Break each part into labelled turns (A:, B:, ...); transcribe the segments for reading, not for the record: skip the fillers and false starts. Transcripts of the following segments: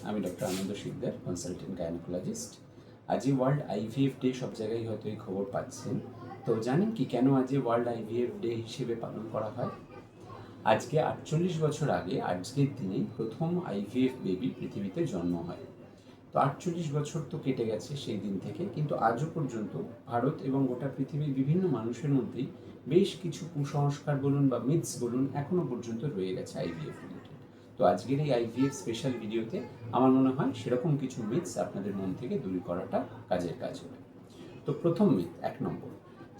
A: আমি ডক্টর আনন্দ Sikdar, consultant gynaecologist. আজই world IVF day, সব জায়গায় হয়তো এই খবর পাচ্ছেন। তো জানেন কি কেন আজকে ওয়ার্ল্ড আইভিএফ ডে হিসেবে পালন করা হয়? আজকে 48 বছর আগে আজকের দিনেই প্রথম আইভিএফ বেবি পৃথিবীতে জন্ম হয়। তো 48 বছর তো কেটে গেছে সেই দিন থেকে, কিন্তু আজও পর্যন্ত ভারত এবং গোটা পৃথিবীর বিভিন্ন মানুষের মধ্যেই বেশ কিছু কুসংস্কার বলুন বা মিথস বলুন এখনও পর্যন্ত রয়ে গেছে আইভিএফ রিলেটেড। তো আজকের এই আইভিএফ স্পেশাল ভিডিওতে আমার মনে হয় সেরকম কিছু মিথস আপনাদের মন থেকে দূর করাটা কাজের কাজ হবে। তো প্রথম মিথ, 1 নম্বর,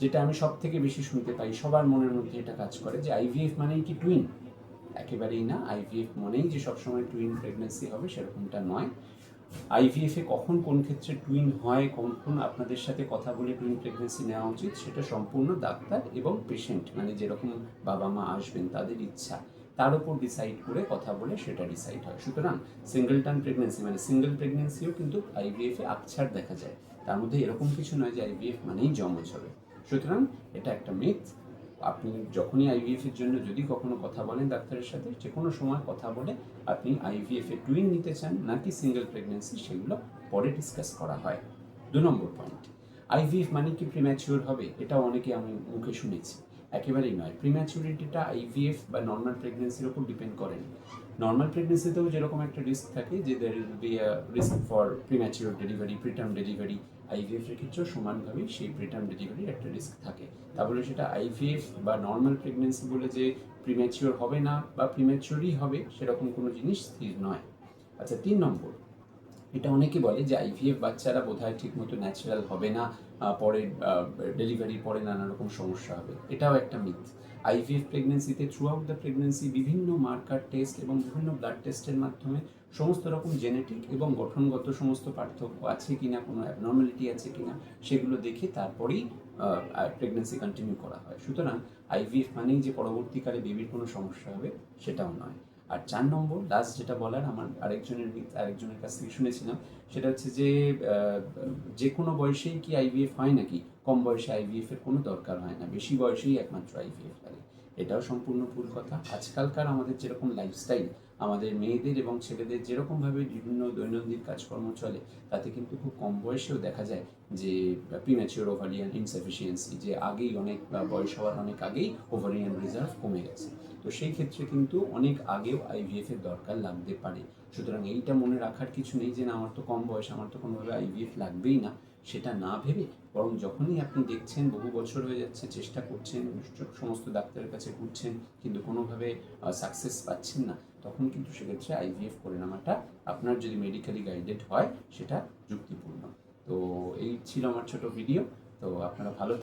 A: যেটা আমি সব থেকে বেশি শুনতে পাই, সবার মনের মধ্যে এটা কাজ করে যে আইভিএফ মানেই কি টুইন। একেবারেই না। আইভিএফ মানেই যে সবসময় টুইন প্রেগনেন্সি হবে সেরকমটা নয়। আইভিএফে কখন কোন ক্ষেত্রে টুইন হয়, কখন আপনাদের সাথে কথা বলে টুইন প্রেগনেন্সি নেওয়া উচিত, সেটা সম্পূর্ণ ডাক্তার এবং পেশেন্ট, মানে যেরকম বাবা মা আসবেন তাদের ইচ্ছা, তার উপর ডিসাইড করে কথা বলে সেটা ডিসাইড হয়। সুতরাং সিঙ্গেলটান প্রেগনেন্সি মানে সিঙ্গেল প্রেগনেন্সিও কিন্তু আইভিএফে আকছাড় দেখা যায়। তার মধ্যে এরকম কিছু নয় যে আইভিএফ মানেই জমজ হবে। সুতরাং এটা একটা মিথ। আপনি যখনই আইভিএফের জন্য যদি কখনো কথা বলেন ডাক্তারের সাথে, যে কোনো সময় কথা বলে আপনি আইভিএফে টুইন নিতে চান নাকি সিঙ্গেল প্রেগনেন্সি, সেগুলো পরে ডিসকাস করা হয়। 2 নম্বর পয়েন্ট, আইভিএফ মানে কি প্রিম্যাচিওর হবে, এটাও অনেকে আমি মুখে শুনেছি। একেবারেই নয়। প্রিম্যাচুরিটিটা আইভিএফ বা নর্মাল প্রেগনেন্সির ওপর ডিপেন্ড করে না। নর্মাল প্রেগনেন্সিতেও যেরকম একটা রিস্ক থাকে যে there will be a risk for premature delivery, preterm delivery, আইভিএফের ক্ষেত্রেও সমানভাবেই সেই প্রিটার্ম ডেলিভারির একটা রিস্ক থাকে। তাহলে সেটা আইভিএফ বা নর্মাল প্রেগনেন্সি বলে যে প্রিম্যাচিওর হবে না বা প্রিম্যাচিওরই হবে সেরকম কোনো জিনিস স্থির নয়। আচ্ছা, 3 নম্বর, এটা অনেকে বলে যে আইভিএফ বাচ্চারা বোধহয় ঠিকমতো ন্যাচারাল হবে না, পরে ডেলিভারির পরে নানা রকম সমস্যা হবে। এটাও একটা মিথ। আইভিএফ প্রেগনেন্সিতে থ্রু আউট দ্য প্রেগনেন্সি বিভিন্ন মার্কার টেস্ট এবং বিভিন্ন ব্লাড টেস্টের মাধ্যমে সমস্ত রকম জেনেটিক এবং গঠনগত সমস্ত পার্থক্য আছে কিনা, কোনো অ্যাবনর্মালিটি আছে কিনা, সেগুলো দেখে তারপরেই প্রেগনেন্সি কন্টিনিউ করা হয়। সুতরাং আইভিএফ মানেই যে পরবর্তীকালে বেবির কোনো সমস্যা হবে সেটাও নয়। আর 4 নম্বর, লাস্ট যেটা বলার, আমার আরেকজনের কাছ থেকে শুনেছিলাম, সেটা হচ্ছে যে যে কোনো বয়সেই কি আইভিএফ হয় নাকি, কম বয়সে আইভিএফ এর কোনো দরকার হয় না, বেশি বয়সেই একমাত্র আইভিএফ লাগে। এটাও সম্পূর্ণ ভুল কথা। আজকালকার আমাদের যেরকম লাইফস্টাইল, আমাদের মেয়েদের এবং ছেলেদের যেরকমভাবে বিভিন্ন দৈনন্দিন কাজকর্ম চলে, তাতে কিন্তু খুব কম বয়সেও দেখা যায় যে প্রিম্যাচিওর ওভারিয়ান ইনসাফিসিয়েন্সি, যে আগেই অনেক বয়স হওয়ার অনেক আগেই ওভারিয়ান রিজার্ভ কমে গেছে। তো সেই ক্ষেত্রে কিন্তু অনেক আগেও আইভিএফ এর দরকার লাগতে পারে। সুতরাং এইটা মনে রাখার কিছু নেই যে না আমার তো কম বয়স, আমার তো কোনোভাবে আইভিএফ লাগবেই না, সেটা না ভেবে বরং যখনই আপনি দেখছেন বহু বছর হয়ে যাচ্ছে, চেষ্টা করছেন, সমস্ত ডাক্তারের কাছে ঘুরছেন, কিন্তু কোনোভাবে সাকসেস পাচ্ছেন না, তখন কিন্তু সেক্ষেত্রে আইভিএফ করে নেওয়াটা আপনার যদি মেডিকেলি গাইডেড হয় সেটা যুক্তিপূর্ণ। তো এই ছিল আমার ছোট ভিডিও। তো আপনারা ভালো